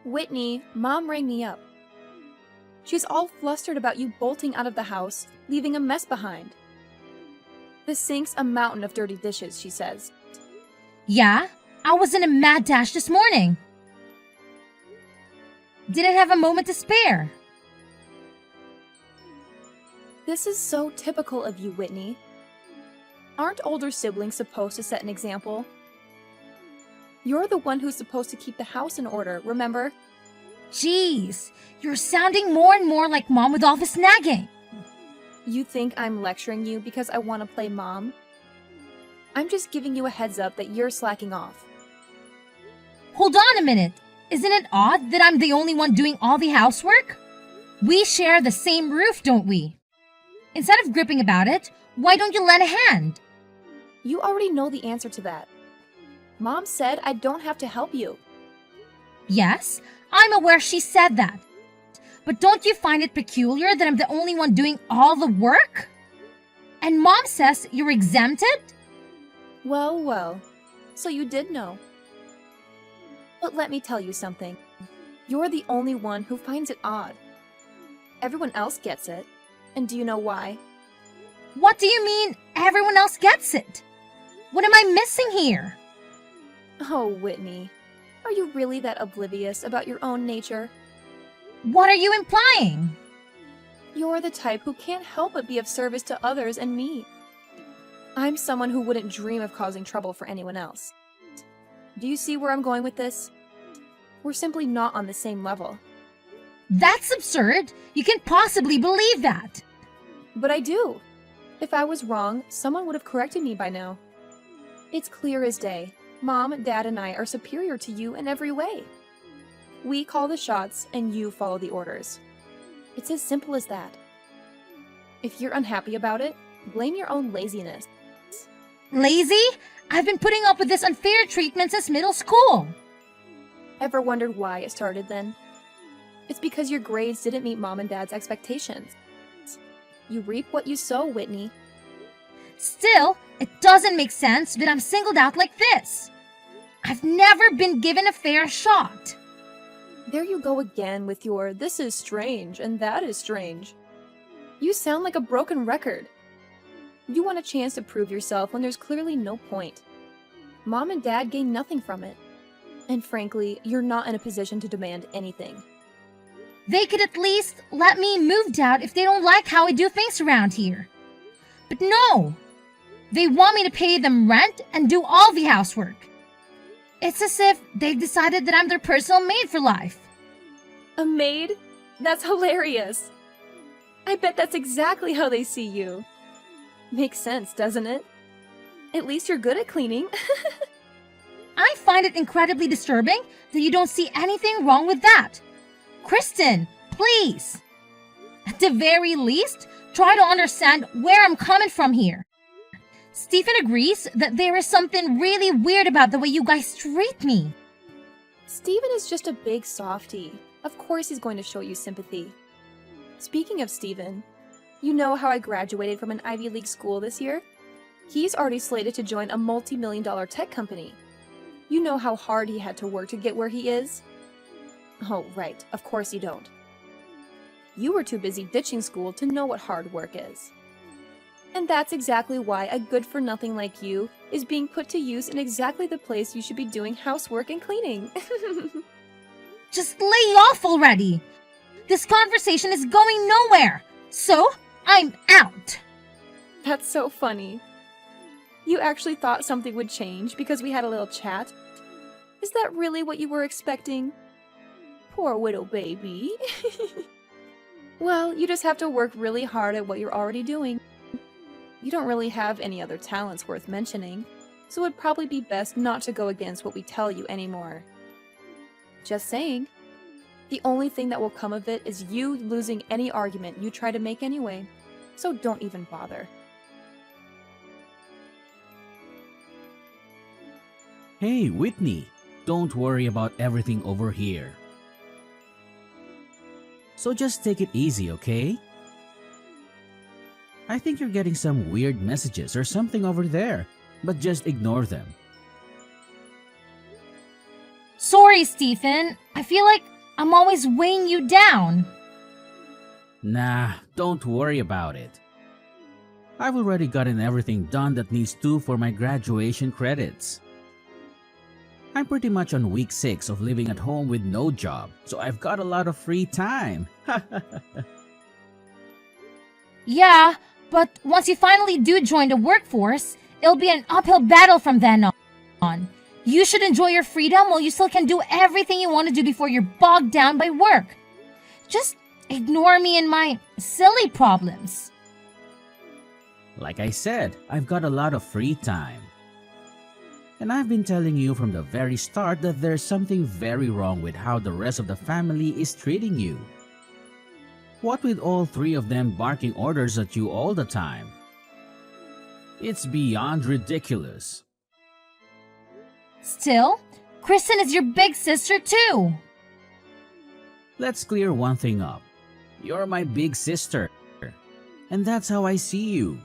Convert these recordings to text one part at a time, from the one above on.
Whitney, Mom rang me up. She's all flustered about you bolting out of the house, leaving a mess behind. The sink's a mountain of dirty dishes, she says. Yeah, I was in a mad dash this morning. Didn't have a moment to spare. This is so typical of you, Whitney. Aren't older siblings supposed to set an example? You're the one who's supposed to keep the house in order, remember? Jeez, you're sounding more and more like Mom with all this nagging. You think I'm lecturing you because I want to play Mom? I'm just giving you a heads up that you're slacking off. Hold on a minute. Isn't it odd that I'm the only one doing all the housework? We share the same roof, don't we? Instead of gripping about it, why don't you lend a hand? You already know the answer to that. Mom said I don't have to help you. Yes, I'm aware she said that. But don't you find it peculiar that I'm the only one doing all the work? And Mom says you're exempted? Well, so you did know. But let me tell you something. You're the only one who finds it odd. Everyone else gets it. And do you know why? What do you mean everyone else gets it? What am I missing here? Oh, Whitney. Are you really that oblivious about your own nature? What are you implying? You're the type who can't help but be of service to others and me. I'm someone who wouldn't dream of causing trouble for anyone else. Do you see where I'm going with this? We're simply not on the same level. That's absurd. You can't possibly believe that. But I do. If I was wrong, someone would have corrected me by now. It's clear as day. Mom, Dad, and I are superior to you in every way. We call the shots and you follow the orders. It's as simple as that. If you're unhappy about it, blame your own laziness. Lazy? I've been putting up with this unfair treatment since middle school. Ever wondered why it started then? It's because your grades didn't meet Mom and Dad's expectations. You reap what you sow, Whitney. Still, it doesn't make sense that I'm singled out like this. I've never been given a fair shot. There you go again with your this is strange and that is strange. You sound like a broken record. You want a chance to prove yourself when there's clearly no point. Mom and Dad gain nothing from it. And frankly, you're not in a position to demand anything. They could at least let me move out if they don't like how I do things around here. But no! They want me to pay them rent and do all the housework. It's as if they've decided that I'm their personal maid for life. A maid? That's hilarious. I bet that's exactly how they see you. Makes sense, doesn't it? At least you're good at cleaning. I find it incredibly disturbing that you don't see anything wrong with that. Kristen, please! At the very least, try to understand where I'm coming from here. Stephen agrees that there is something really weird about the way you guys treat me. Steven is just a big softie. Of course he's going to show you sympathy. Speaking of Steven, you know how I graduated from an Ivy League school this year? He's already slated to join a multi-million-dollar tech company. You know how hard he had to work to get where he is? Oh, right. Of course you don't. You were too busy ditching school to know what hard work is. And that's exactly why a good-for-nothing like you is being put to use in exactly the place you should be doing housework and cleaning. Just lay off already! This conversation is going nowhere, so I'm out! That's so funny. You actually thought something would change because we had a little chat? Is that really what you were expecting? Poor little baby. Well, you just have to work really hard at what you're already doing. You don't really have any other talents worth mentioning, so it'd probably be best not to go against what we tell you anymore. Just saying. The only thing that will come of it is you losing any argument you try to make anyway, so don't even bother. Hey, Whitney, don't worry about everything over here. So just take it easy, okay? I think you're getting some weird messages or something over there, but just ignore them. Sorry, Stephen. I feel like I'm always weighing you down. Nah, don't worry about it. I've already gotten everything done that needs to for my graduation credits. I'm pretty much on week 6 of living at home with no job, so I've got a lot of free time. Yeah, but once you finally do join the workforce, it'll be an uphill battle from then on. You should enjoy your freedom while you still can do everything you want to do before you're bogged down by work. Just ignore me and my silly problems. Like I said, I've got a lot of free time. And I've been telling you from the very start that there's something very wrong with how the rest of the family is treating you. What with all 3 of them barking orders at you all the time? It's beyond ridiculous. Still, Kristen is your big sister too. Let's clear one thing up. You're my big sister, and that's how I see you.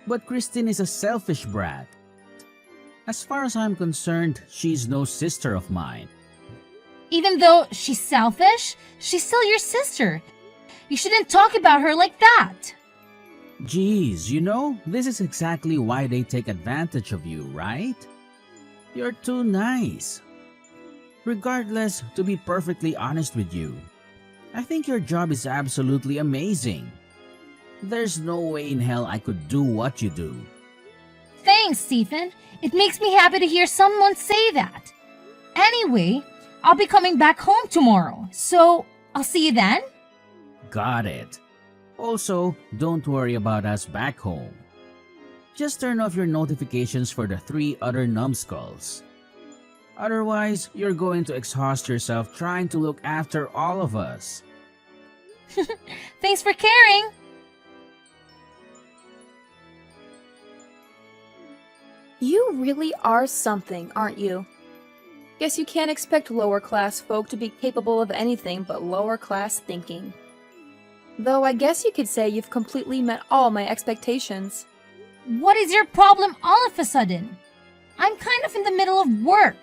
But Kristen is a selfish brat. As far as I'm concerned, she's no sister of mine. Even though she's selfish, she's still your sister. You shouldn't talk about her like that. Geez, this is exactly why they take advantage of you, right? You're too nice. Regardless, to be perfectly honest with you, I think your job is absolutely amazing. There's no way in hell I could do what you do. Thanks, Stephen. It makes me happy to hear someone say that. Anyway, I'll be coming back home tomorrow, so I'll see you then. Got it. Also, don't worry about us back home. Just turn off your notifications for the 3 other numbskulls. Otherwise, you're going to exhaust yourself trying to look after all of us. Thanks for caring. You really are something, aren't you? Guess you can't expect lower class folk to be capable of anything but lower class thinking. Though I guess you could say you've completely met all my expectations. What is your problem all of a sudden? I'm kind of in the middle of work.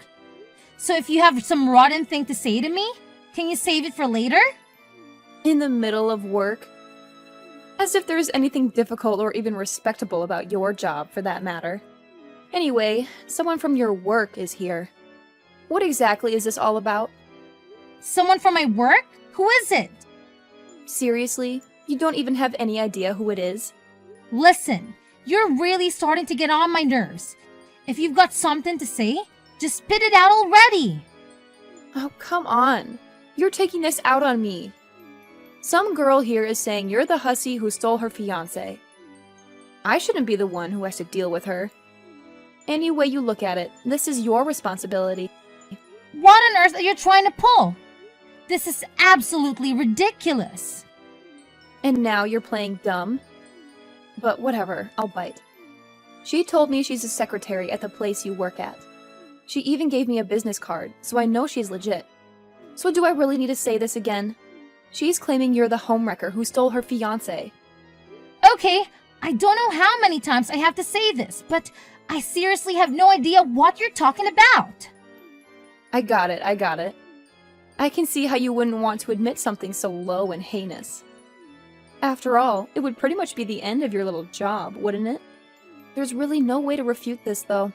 So if you have some rotten thing to say to me, can you save it for later? In the middle of work? As if there's anything difficult or even respectable about your job, for that matter. Anyway, someone from your work is here. What exactly is this all about? Someone from my work? Who is it? Seriously? You don't even have any idea who it is? Listen, you're really starting to get on my nerves. If you've got something to say, just spit it out already. Oh, come on. You're taking this out on me. Some girl here is saying you're the hussy who stole her fiancé. I shouldn't be the one who has to deal with her. Any way you look at it, this is your responsibility. What on earth are you trying to pull? This is absolutely ridiculous. And now you're playing dumb? But whatever, I'll bite. She told me she's a secretary at the place you work at. She even gave me a business card, so I know she's legit. So do I really need to say this again? She's claiming you're the homewrecker who stole her fiancé. Okay, I don't know how many times I have to say this, but I seriously have no idea what you're talking about. I got it. I can see how you wouldn't want to admit something so low and heinous. After all, it would pretty much be the end of your little job, wouldn't it? There's really no way to refute this, though.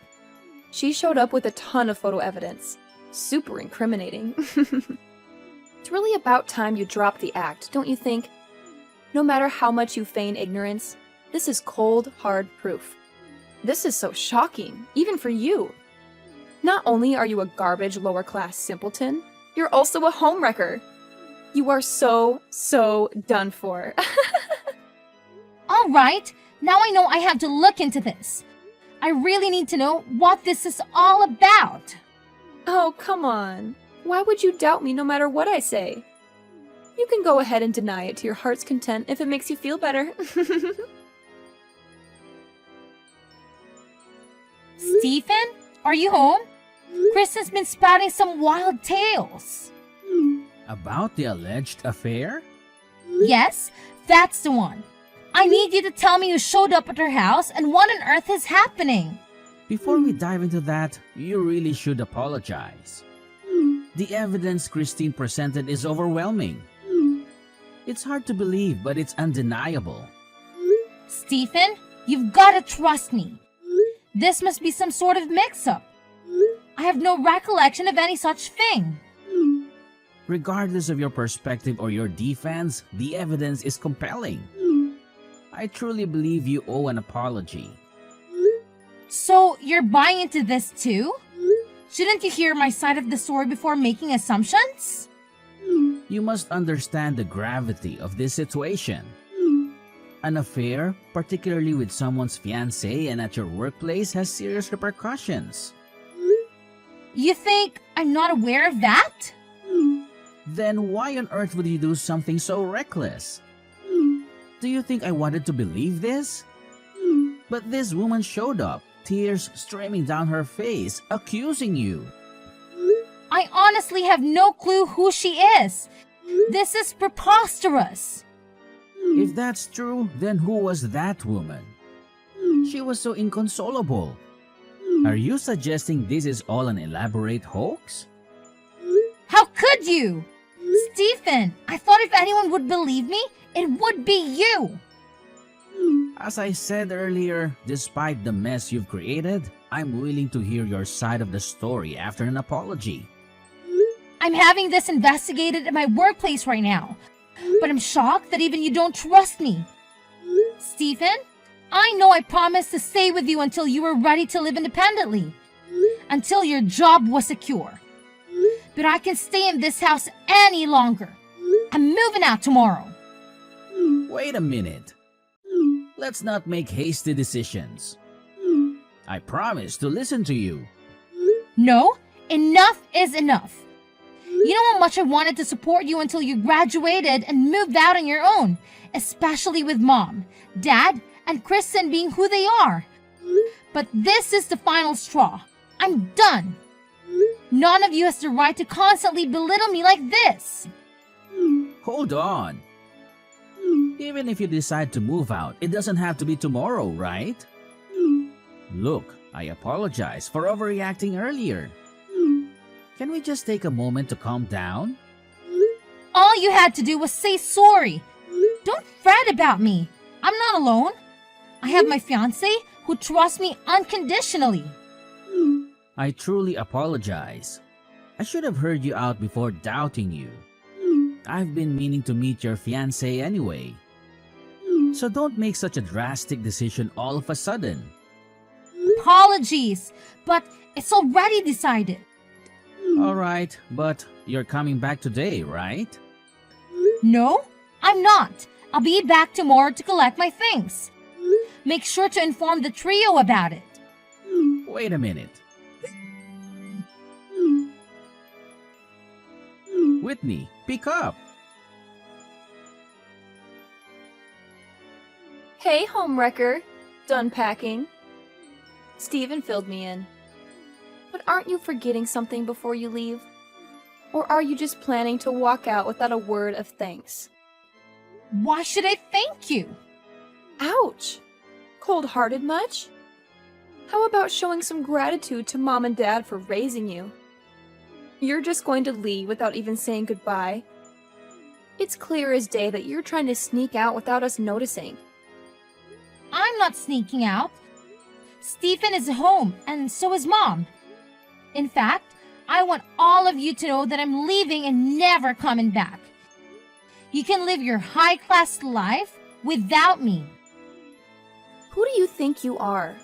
She showed up with a ton of photo evidence. Super incriminating. It's really about time you drop the act, don't you think? No matter how much you feign ignorance, this is cold, hard proof. This is so shocking, even for you. Not only are you a garbage lower-class simpleton, you're also a homewrecker. You are so done for. All right, now I know I have to look into this. I really need to know what this is all about. Oh, come on. Why would you doubt me no matter what I say? You can go ahead and deny it to your heart's content if it makes you feel better. Stephen, are you home? Kristen's been spouting some wild tales. About the alleged affair? Yes, that's the one. I need you to tell me who showed up at her house and what on earth is happening. Before we dive into that, you really should apologize. The evidence Christine presented is overwhelming. It's hard to believe, but it's undeniable. Stephen, you've got to trust me. This must be some sort of mix-up. I have no recollection of any such thing. Regardless of your perspective or your defense, the evidence is compelling. I truly believe you owe an apology. So, you're buying into this too? Shouldn't you hear my side of the story before making assumptions? You must understand the gravity of this situation. An affair, particularly with someone's fiancé and at your workplace, has serious repercussions. You think I'm not aware of that? Then why on earth would you do something so reckless? Do you think I wanted to believe this? But this woman showed up, tears streaming down her face, accusing you. I honestly have no clue who she is. This is preposterous. If that's true, then who was that woman? She was so inconsolable. Are you suggesting this is all an elaborate hoax? How could you? Stephen, I thought if anyone would believe me, it would be you. As I said earlier, despite the mess you've created, I'm willing to hear your side of the story after an apology. I'm having this investigated at my workplace right now, but I'm shocked that even you don't trust me. Stephen, I know I promised to stay with you until you were ready to live independently, until your job was secure. But I can't stay in this house any longer. I'm moving out tomorrow. Wait a minute. Let's not make hasty decisions. I promise to listen to you. No, enough is enough. You know how much I wanted to support you until you graduated and moved out on your own, especially with Mom, Dad, and Kristen being who they are. But this is the final straw. I'm done. None of you has the right to constantly belittle me like this. Hold on. Even if you decide to move out, it doesn't have to be tomorrow, right? Look, I apologize for overreacting earlier. Can we just take a moment to calm down? All you had to do was say sorry. Don't fret about me. I'm not alone. I have my fiancé who trusts me unconditionally. I truly apologize. I should have heard you out before doubting you. I've been meaning to meet your fiancé anyway. So don't make such a drastic decision all of a sudden. Apologies, but it's already decided. Alright, but you're coming back today, right? No, I'm not. I'll be back tomorrow to collect my things. Make sure to inform the trio about it. Wait a minute. Whitney, pick up. Hey, homewrecker. Done packing? Stephen filled me in. But aren't you forgetting something before you leave? Or are you just planning to walk out without a word of thanks? Why should I thank you? Ouch! Cold-hearted much? How about showing some gratitude to Mom and Dad for raising you? You're just going to leave without even saying goodbye? It's clear as day that you're trying to sneak out without us noticing. I'm not sneaking out. Stephen is home, and so is Mom. In fact, I want all of you to know that I'm leaving and never coming back. You can live your high-class life without me. Who do you think you are?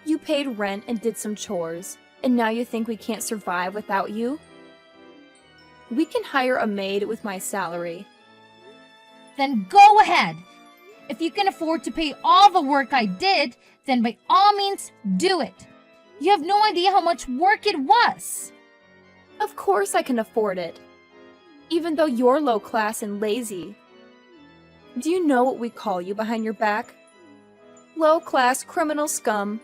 You paid rent and did some chores, and now you think we can't survive without you? We can hire a maid with my salary. Then go ahead. If you can afford to pay all the work I did, then by all means, do it. You have no idea how much work it was. Of course I can afford it. Even though you're low class and lazy. Do you know what we call you behind your back? Low class criminal scum.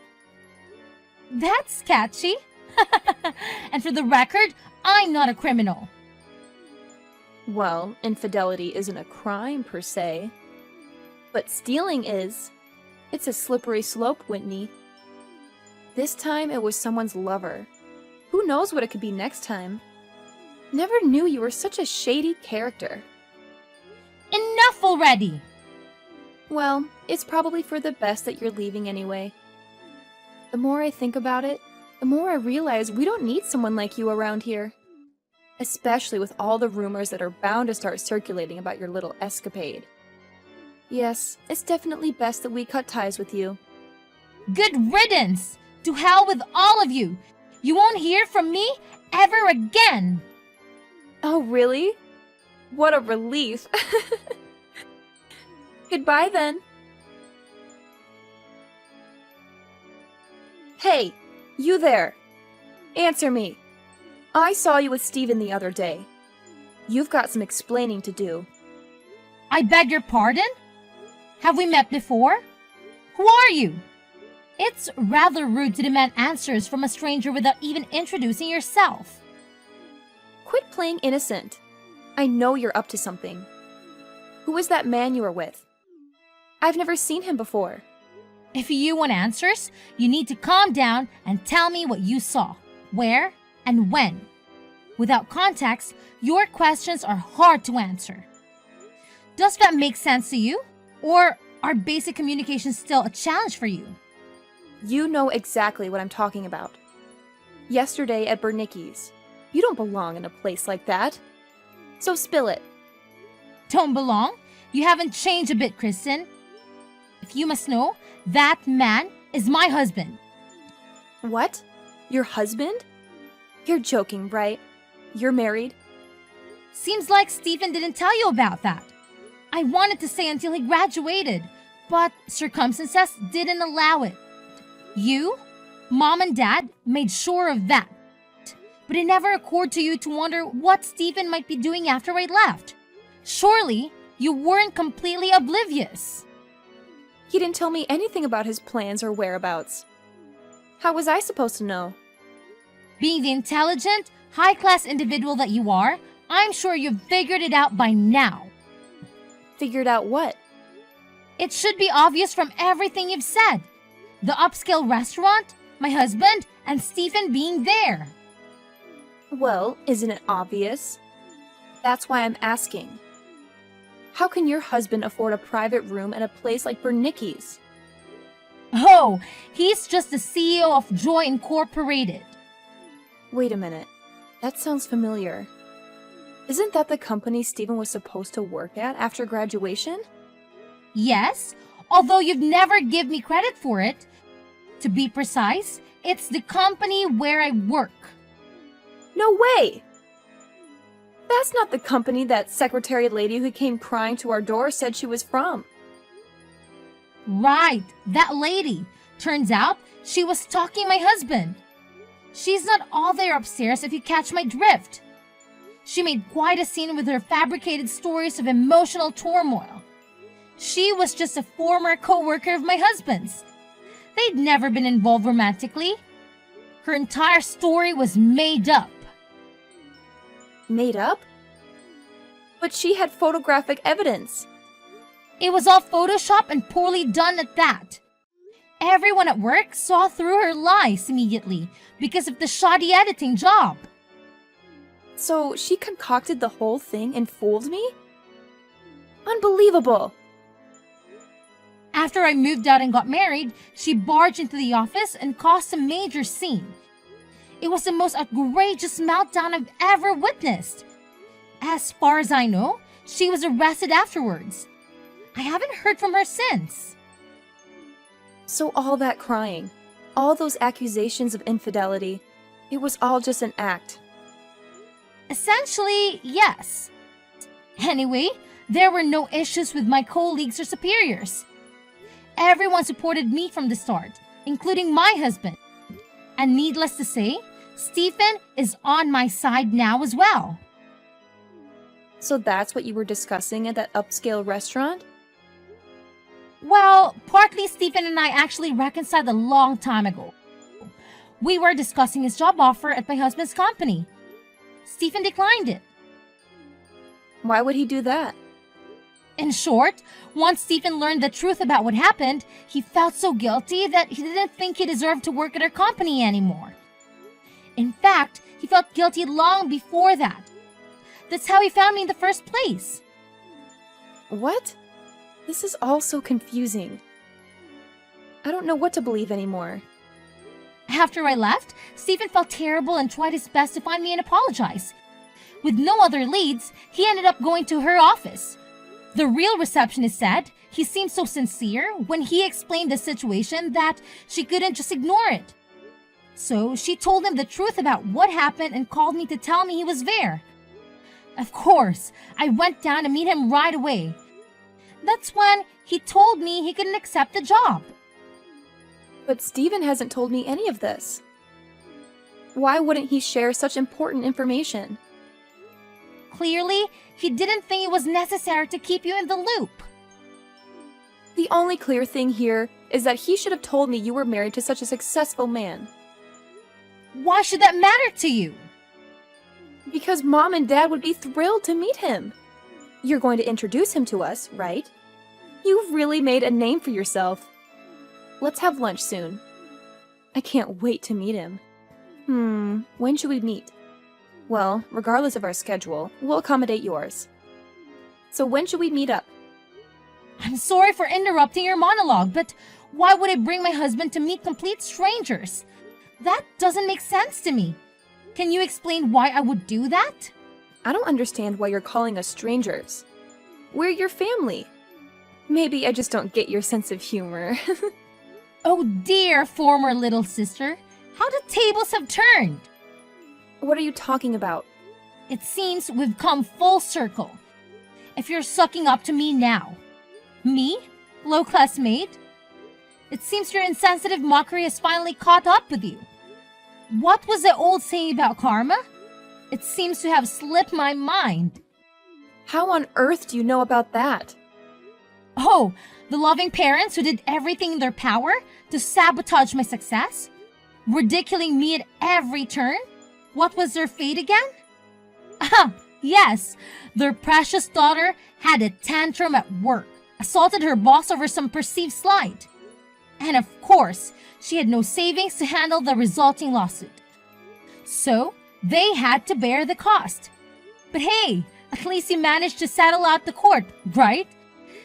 That's catchy. And for the record, I'm not a criminal. Well, infidelity isn't a crime per se. But stealing is. It's a slippery slope, Whitney. This time it was someone's lover. Who knows what it could be next time? Never knew you were such a shady character. Enough already! Well, it's probably for the best that you're leaving anyway. The more I think about it, the more I realize we don't need someone like you around here. Especially with all the rumors that are bound to start circulating about your little escapade. Yes, it's definitely best that we cut ties with you. Good riddance! To hell with all of you! You won't hear from me ever again! Oh, really? What a relief. Goodbye then. Hey, you there. Answer me. I saw you with Steven the other day. You've got some explaining to do. I beg your pardon? Have we met before? Who are you? It's rather rude to demand answers from a stranger without even introducing yourself. Quit playing innocent. I know you're up to something. Who was that man you were with? I've never seen him before. If you want answers, you need to calm down and tell me what you saw, where, and when. Without context, your questions are hard to answer. Does that make sense to you? Or are basic communications still a challenge for you? You know exactly what I'm talking about. Yesterday at Bernicki's. You don't belong in a place like that. So spill it. Don't belong? You haven't changed a bit, Kristen. If you must know, that man is my husband. What? Your husband? You're joking, right? You're married? Seems like Stephen didn't tell you about that. I wanted to say until he graduated, but circumstances didn't allow it. You, Mom and Dad made sure of that. But it never occurred to you to wonder what Stephen might be doing after I left. Surely, you weren't completely oblivious. He didn't tell me anything about his plans or whereabouts. How was I supposed to know? Being the intelligent, high-class individual that you are, I'm sure you've figured it out by now. Figured out what? It should be obvious from everything you've said. The upscale restaurant, my husband, and Stephen being there. Well, isn't it obvious? That's why I'm asking. How can your husband afford a private room at a place like Bernicki's? Oh, he's just the CEO of Joy Incorporated. Wait a minute. That sounds familiar. Isn't that the company Stephen was supposed to work at after graduation? Yes, although you've never given me credit for it. To be precise, it's the company where I work. No way! That's not the company that secretary lady who came crying to our door said she was from. Right, that lady. Turns out she was stalking my husband. She's not all there upstairs if you catch my drift. She made quite a scene with her fabricated stories of emotional turmoil. She was just a former co-worker of my husband's. They'd never been involved romantically. Her entire story was made up. Made up? But she had photographic evidence. It was all Photoshop and poorly done at that. Everyone at work saw through her lies immediately because of the shoddy editing job. So she concocted the whole thing and fooled me? Unbelievable! After I moved out and got married, she barged into the office and caused a major scene. It was the most outrageous meltdown I've ever witnessed. As far as I know, she was arrested afterwards. I haven't heard from her since. So all that crying, all those accusations of infidelity, it was all just an act. Essentially, yes. Anyway, there were no issues with my colleagues or superiors. Everyone supported me from the start, including my husband. And needless to say, Stephen is on my side now as well. So that's what you were discussing at that upscale restaurant? Well, partly Stephen and I actually reconciled a long time ago. We were discussing his job offer at my husband's company. Stephen declined it. Why would he do that? In short, once Stephen learned the truth about what happened, he felt so guilty that he didn't think he deserved to work at our company anymore. In fact, he felt guilty long before that, That's how he found me in the first place. What? This is all so confusing. I don't know what to believe anymore. After I left, Stephen felt terrible and tried his best to find me and apologize. With no other leads, he ended up going to her office. The real receptionist said he seemed so sincere when he explained the situation that she couldn't just ignore it. So she told him the truth about what happened and called me to tell me he was there. Of course, I went down to meet him right away. That's when he told me he couldn't accept the job. But Stephen hasn't told me any of this. Why wouldn't he share such important information? Clearly, he didn't think it was necessary to keep you in the loop. The only clear thing here is that he should have told me you were married to such a successful man. Why should that matter to you? Because Mom and Dad would be thrilled to meet him. You're going to introduce him to us, right? You've really made a name for yourself. Let's have lunch soon. I can't wait to meet him. When should we meet? Well, regardless of our schedule, we'll accommodate yours. So when should we meet up? I'm sorry for interrupting your monologue, but why would I bring my husband to meet complete strangers? That doesn't make sense to me. Can you explain why I would do that? I don't understand why you're calling us strangers. We're your family. Maybe I just don't get your sense of humor. Oh dear, former little sister. How the tables have turned. What are you talking about? It seems we've come full circle. If you're sucking up to me now. Me? Low-class maid? It seems your insensitive mockery has finally caught up with you. What was the old saying about karma? It seems to have slipped my mind. How on earth do you know about that? Oh, the loving parents who did everything in their power to sabotage my success? Ridiculing me at every turn? What was their fate again? Ah, yes, their precious daughter had a tantrum at work, assaulted her boss over some perceived slight. And of course, she had no savings to handle the resulting lawsuit. So, they had to bear the cost. But hey, at least you managed to settle out the court, right?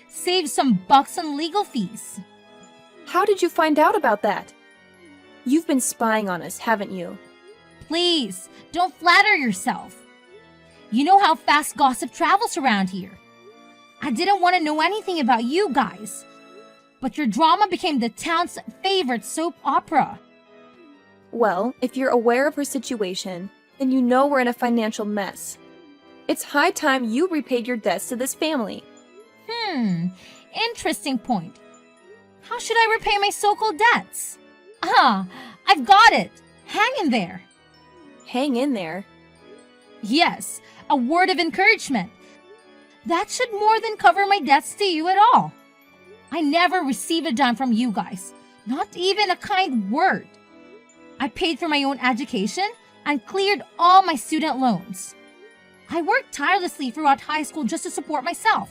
Save some bucks on legal fees. How did you find out about that? You've been spying on us, haven't you? Please, don't flatter yourself. You know how fast gossip travels around here. I didn't want to know anything about you guys. But your drama became the town's favorite soap opera. Well, if you're aware of her situation, then you know we're in a financial mess. It's high time you repaid your debts to this family. Interesting point. How should I repay my so-called debts? Ah, I've got it. Hang in there. Hang in there. Yes, a word of encouragement. That should more than cover my debts to you at all. I never received a dime from you guys, not even a kind word. I paid for my own education and cleared all my student loans. I worked tirelessly throughout high school just to support myself.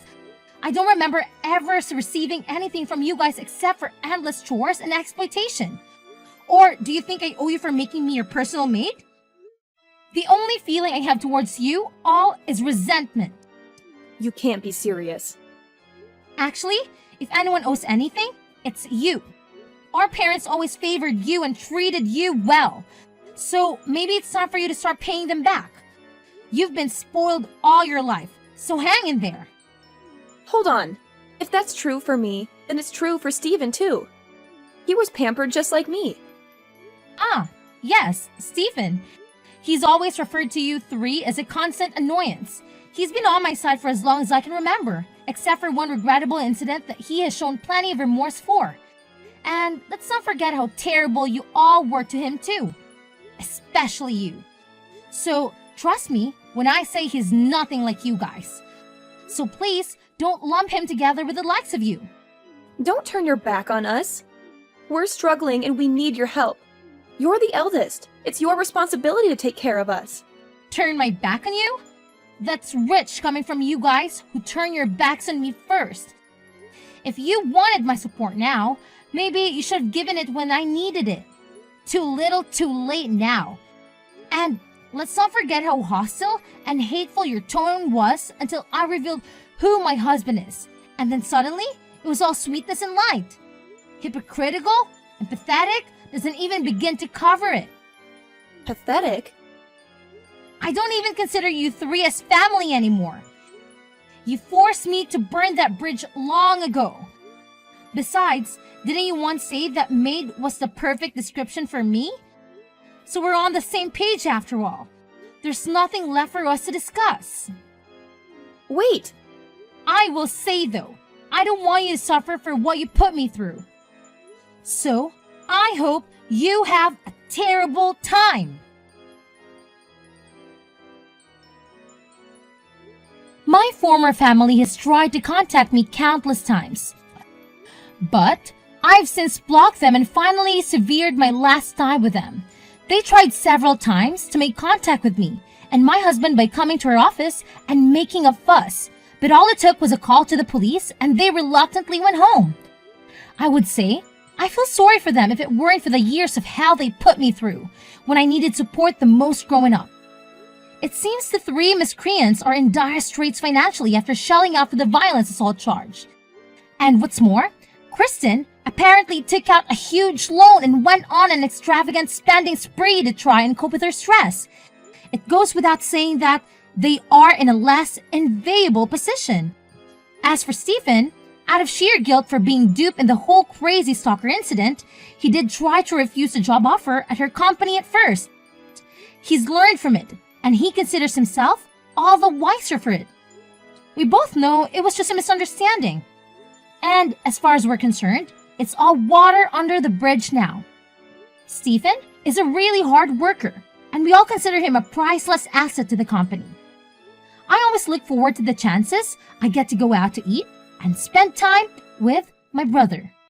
I don't remember ever receiving anything from you guys except for endless chores and exploitation. Or do you think I owe you for making me your personal maid? The only feeling I have towards you all is resentment. You can't be serious. Actually, if anyone owes anything, it's you. Our parents always favored you and treated you well. So maybe it's time for you to start paying them back. You've been spoiled all your life, so hang in there. Hold on. If that's true for me, then it's true for Stephen too. He was pampered just like me. Ah, yes, Stephen. He's always referred to you three as a constant annoyance. He's been on my side for as long as I can remember, except for one regrettable incident that he has shown plenty of remorse for. And let's not forget how terrible you all were to him too. Especially you. So, trust me when I say he's nothing like you guys. So please, don't lump him together with the likes of you. Don't turn your back on us. We're struggling and we need your help. You're the eldest. It's your responsibility to take care of us. Turn my back on you? That's rich coming from you guys who turn your backs on me first. If you wanted my support now, maybe you should have given it when I needed it. Too little, too late now. And Let's not forget how hostile and hateful your tone was until I revealed who my husband is. And then suddenly, it was all sweetness and light. Hypocritical and pathetic doesn't even begin to cover it. Pathetic? I don't even consider you three as family anymore. You forced me to burn that bridge long ago. Besides, didn't you once say that maid was the perfect description for me? So we're on the same page after all. There's nothing left for us to discuss. Wait! I will say though, I don't want you to suffer for what you put me through. So, I hope you have a terrible time. My former family has tried to contact me countless times. But I've since blocked them and finally severed my last tie with them. They tried several times to make contact with me and my husband by coming to our office and making a fuss, but all it took was a call to the police and they reluctantly went home. I would say I feel sorry for them if it weren't for the years of hell they put me through when I needed support the most growing up. It seems the three miscreants are in dire straits financially after shelling out for the violence assault charge. And what's more, Kristen apparently took out a huge loan and went on an extravagant spending spree to try and cope with her stress. It goes without saying that they are in a less enviable position. As for Stephen, out of sheer guilt for being duped in the whole crazy stalker incident, he did try to refuse the job offer at her company at first. He's learned from it, and he considers himself all the wiser for it. We both know it was just a misunderstanding. And as far as we're concerned, it's all water under the bridge now. Stephen is a really hard worker, and we all consider him a priceless asset to the company. I always look forward to the chances I get to go out to eat and spend time with my brother.